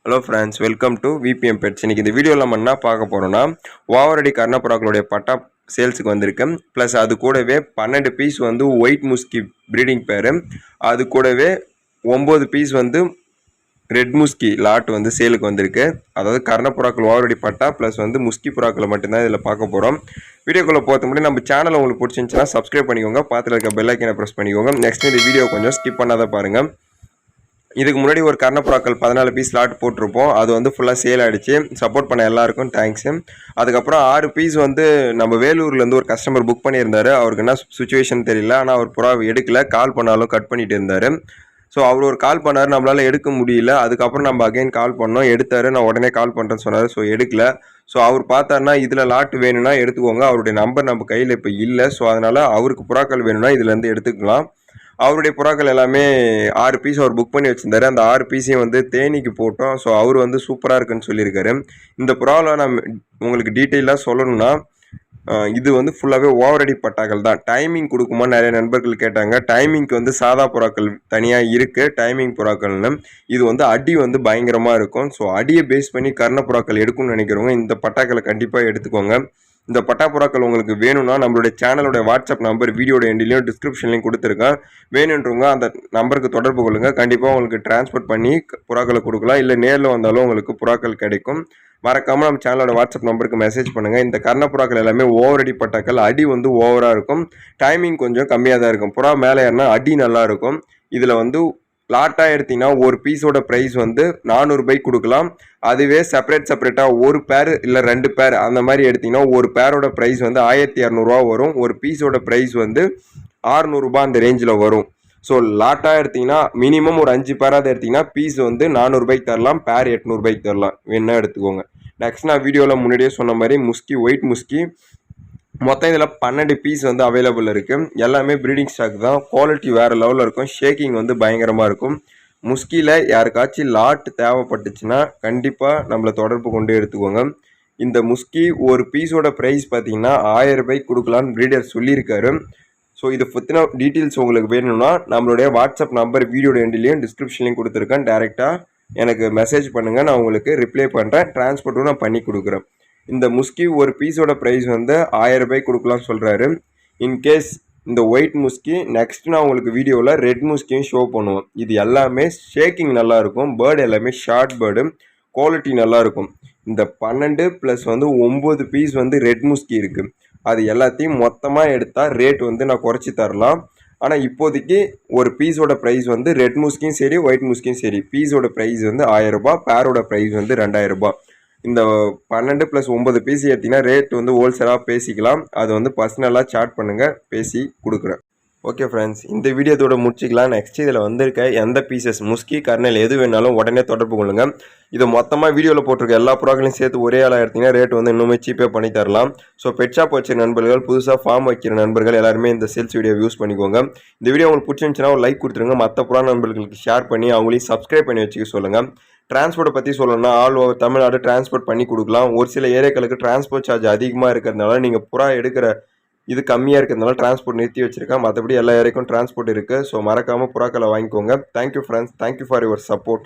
Hello friends, welcome to VBM pets. இன்றைக்கி இந்த வீடியோவில் நம்ம என்ன பார்க்க போகிறோன்னா, ஓவரடி கர்ணப்புறாக்களுடைய பட்டா சேல்ஸுக்கு வந்திருக்கு. ப்ளஸ் அது கூடவே 12 பீஸ் வந்து ஒயிட் முஸ்கி ப்ரீடிங் பேரு, அது கூடவே 9 பீஸ் வந்து ரெட் முஸ்கி லாட் வந்து சேலுக்கு வந்திருக்கு. அதாவது கர்ணப்புறாக்கள் ஓவரடி பட்டா ப்ளஸ் வந்து முஸ்கி புறாக்களை மட்டும்தான் இதில் பார்க்க போகிறோம். வீடியோக்குள்ளே போகிறதுக்கு முன்னாடி நம்ம சேனலை உங்களுக்கு பிடிச்சிருந்துச்சுன்னா சப்ஸ்கிரைப் பண்ணிக்கோங்க, பார்த்துட்டு இருக்க பெல் ஐக்கனை ப்ரெஸ் பண்ணிக்கோங்க. நெக்ஸ்ட் இந்த வீடியோ கொஞ்சம் ஸ்கிப் பண்ணாத பாருங்கள். இதுக்கு முன்னாடி ஒரு கர்ணப்புறாக்கள் 14 பீஸ் லாட் போட்டிருப்போம். அது வந்து ஃபுல்லாக சேல் ஆகிடுச்சு. சப்போர்ட் பண்ண எல்லாருக்கும் தேங்க்ஸு. அதுக்கப்புறம் 6 பீஸ் வந்து நம்ம வேலூர்லேருந்து ஒரு கஸ்டமர் புக் பண்ணியிருந்தார். அவருக்கு என்ன சுச்சுவேஷன் தெரியல, ஆனால் அவர் புறா எடுக்கல. கால் பண்ணாலும் கட் பண்ணிட்டு இருந்தார். ஸோ அவர் ஒரு கால் பண்ணார், நம்மளால் எடுக்க முடியல. அதுக்கப்புறம் நம்ம அகைன் கால் பண்ணோம், எடுத்தார். நான் உடனே கால் பண்ணுறேன்னு சொன்னார். ஸோ எடுக்கல. ஸோ அவர் பார்த்தாருன்னா இதில் லாட் வேணும்னா எடுத்துக்கோங்க, அவருடைய நம்பர் நம்ம கையில் இப்போ இல்லை. ஸோ அதனால் அவருக்கு புறாக்கள் வேணும்னா இதுலேருந்து எடுத்துக்கலாம். அவருடைய புறாக்கள் எல்லாமே 6 பீஸ் அவர் புக் பண்ணி வச்சுருந்தாரு. அந்த 6 பீஸையும் வந்து தேனிக்கு போட்டோம். ஸோ அவர் வந்து சூப்பராக இருக்குன்னு சொல்லியிருக்காரு. இந்த புறாவில் நான் உங்களுக்கு டீட்டெயிலாக சொல்லணும்னா, இது வந்து ஃபுல்லாகவே ஓவரடி பட்டாக்கள் தான். டைமிங் கொடுக்குமா நிறைய நண்பர்கள் கேட்டாங்க. டைமிங்க்கு வந்து சாதா புறாக்கள் தனியாக இருக்குது, டைமிங் புறாக்கள்னு. இது வந்து அடி வந்து பயங்கரமாக இருக்கும். ஸோ அடியை பேஸ் பண்ணி கர்ணப்புறாக்கள் எடுக்கணும்னு நினைக்கிறவங்க இந்த பட்டாக்களை கண்டிப்பாக எடுத்துக்கோங்க. இந்த பட்டாப்புறாக்கள் உங்களுக்கு வேணும்னா நம்மளுடைய சேனலோட வாட்ஸ்அப் நம்பர் வீடியோட எண்டிலையும் டிஸ்கிரிப்ஷன்லையும் கொடுத்துருக்கேன். வேணுன்றவங்க அந்த நம்பருக்கு தொடர்பு கொள்ளுங்கள். கண்டிப்பாக உங்களுக்கு டிரான்ஸ்போர்ட் பண்ணி புறாக்களை கொடுக்கலாம். இல்லை நேரில் வந்தாலும் உங்களுக்கு புறாக்கள் கிடைக்கும். மறக்காமல் நம்ம சேனலோட வாட்ஸ்அப் நம்பருக்கு மெசேஜ் பண்ணுங்கள். இந்த கர்ணப்புறாக்கள் எல்லாமே ஓவரடி பட்டாக்கள். அடி வந்து ஓவராக இருக்கும், டைமிங் கொஞ்சம் கம்மியாக தான் இருக்கும். புறா மேலே ஏறினா அடி நல்லா இருக்கும். இதில் வந்து லாட்டாக எடுத்திங்கன்னா ஒரு பீஸோட ப்ரைஸ் வந்து 400 ரூபாய்க்கு கொடுக்கலாம். அதுவே செப்பரேட்டாக ஒரு பேர் இல்லை 2 பேர் அந்த மாதிரி எடுத்திங்கன்னா ஒரு பேரோட ப்ரைஸ் வந்து 1200 வரும். ஒரு பீஸோட ப்ரைஸ் வந்து 600 ரூபாய் அந்த ரேஞ்சில் வரும். ஸோ லாட்டாக எடுத்திங்கன்னா மினிமம் ஒரு 5 பேராவது எடுத்திங்கன்னா பீஸ் வந்து 400 ரூபாய்க்கு தரலாம், பேர் 800 ரூபாய்க்கு தரலாம். வேணா எடுத்துக்கோங்க. நெக்ஸ்ட் நான் வீடியோவில் முன்னாடியே சொன்ன மாதிரி முஸ்கி, ஒயிட் முஸ்கி மொத்தம் இதில் 12 பீஸ் வந்து அவைலபிள் இருக்குது. எல்லாமே ப்ரீடிங் ஸ்டாக் தான். குவாலிட்டி வேறு லெவலில் இருக்கும். ஷேக்கிங் வந்து பயங்கரமாக இருக்கும். முஸ்கியில் யாருக்காச்சும் லாட் தேவைப்பட்டுச்சுன்னா கண்டிப்பாக நம்மளை தொடர்பு கொண்டு எடுத்துக்கோங்க. இந்த முஸ்கி ஒரு பீஸோட ப்ரைஸ் பார்த்தீங்கன்னா 1000 ரூபாய்க்கு கொடுக்கலான்னு ப்ரீடர் சொல்லியிருக்காரு. ஸோ இதை பற்றின டீட்டெயில்ஸ் உங்களுக்கு வேணும்னா நம்மளுடைய வாட்ஸ்அப் நம்பர் வீடியோட எண்டிலையும் டிஸ்கிரிப்ஷன்லையும் கொடுத்துருக்கேன். டேரெக்டாக எனக்கு மெசேஜ் பண்ணுங்கள், நான் உங்களுக்கு ரிப்ளை பண்ணுறேன். டிரான்ஸ்போர்ட்டும் நான் பண்ணி கொடுக்குறேன். இந்த முஸ்கி ஒரு பீஸோட ப்ரைஸ் வந்து 1000 ரூபாய்க்கு கொடுக்கலாம்னு சொல்கிறாரு. இன்கேஸ் இந்த ஒயிட் முஸ்கி நெக்ஸ்ட் நான் உங்களுக்கு வீடியோவில் ரெட் முஸ்கியும் ஷோ பண்ணுவோம். இது எல்லாமே ஷேக்கிங் நல்லாயிருக்கும். பேர்டு எல்லாமே ஷார்ட் பேர்டு, குவாலிட்டி நல்லாயிருக்கும். இந்த 12 ப்ளஸ் வந்து 9 பீஸ் வந்து ரெட் முஸ்கி இருக்குது. அது எல்லாத்தையும் மொத்தமாக எடுத்தால் ரேட் வந்து நான் குறைச்சி தரலாம். ஆனால் இப்போதைக்கு ஒரு பீஸோட ப்ரைஸ் வந்து ரெட் முஸ்கியும் சரி ஒயிட் முஸ்கியும் சரி பீஸோட ப்ரைஸ் வந்து 1000 ரூபாய், பேரோட ப்ரைஸ் வந்து 2000 ரூபாய். இந்த 12 + 9 பீஸ் ஏற்றினா ரேட் வந்து ஹோல்சேலாக பேசிக்கலாம். அது வந்து பர்சனலாக சாட் பண்ணுங்கள், பேசி கொடுக்குறேன். ஓகே ஃப்ரெண்ட்ஸ், இந்த வீடியோத்தோட முடிச்சிக்கலாம். நெக்ஸ்ட் இதில் வந்திருக்க எந்த பீசஸ் முஸ்கி, கர்னல் எது வேணாலும் உடனே தொடர்பு கொள்ளுங்கள். இதை மொத்தமாக வீடியோவில் போட்டிருக்க எல்லா புறாக்களையும் சேர்த்து ஒரே ஆளாக எடுத்திங்கன்னா ரேட் வந்து இன்னுமே சீப்பாக பண்ணி தரலாம். ஸோ பெட் ஷாப் வச்சுற நண்பர்கள், புதுசாக ஃபார்ம் வைக்கிற நண்பர்கள் எல்லாருமே இந்த சேல்ஸ் வீடியோ யூஸ் பண்ணிக்கோங்க. இந்த வீடியோ உங்களுக்கு பிடிச்சிருந்துச்சுன்னா ஒரு லைக் கொடுத்துருங்க. மற்ற புறா நண்பர்களுக்கு ஷேர் பண்ணி அவங்களையும் சப்ஸ்கிரைப் பண்ணி வச்சுக்க சொல்லுங்கள். டிரான்ஸ்போர்ட்டை பற்றி சொல்லணும்னா ஆல் ஓவர் தமிழ்நாடு டிரான்ஸ்போர்ட் பண்ணி கொடுக்கலாம். ஒரு சில ஏரியாக்களுக்கு டிரான்ஸ்போர்ட் சார்ஜ் அதிகமாக இருக்கிறதுனால நீங்கள் புறா எடுக்கிற இது கம்மியாக இருக்கிறதுனால டிரான்ஸ்போர்ட் நிறுத்தி வச்சுருக்கேன். மற்றபடி எல்லா ஏரியாக்கும் டிரான்ஸ்போர்ட் இருக்குது. ஸோ மறக்காமல் புறாக்களை வாங்கிக்கோங்க. Thank you friends, thank you for your support.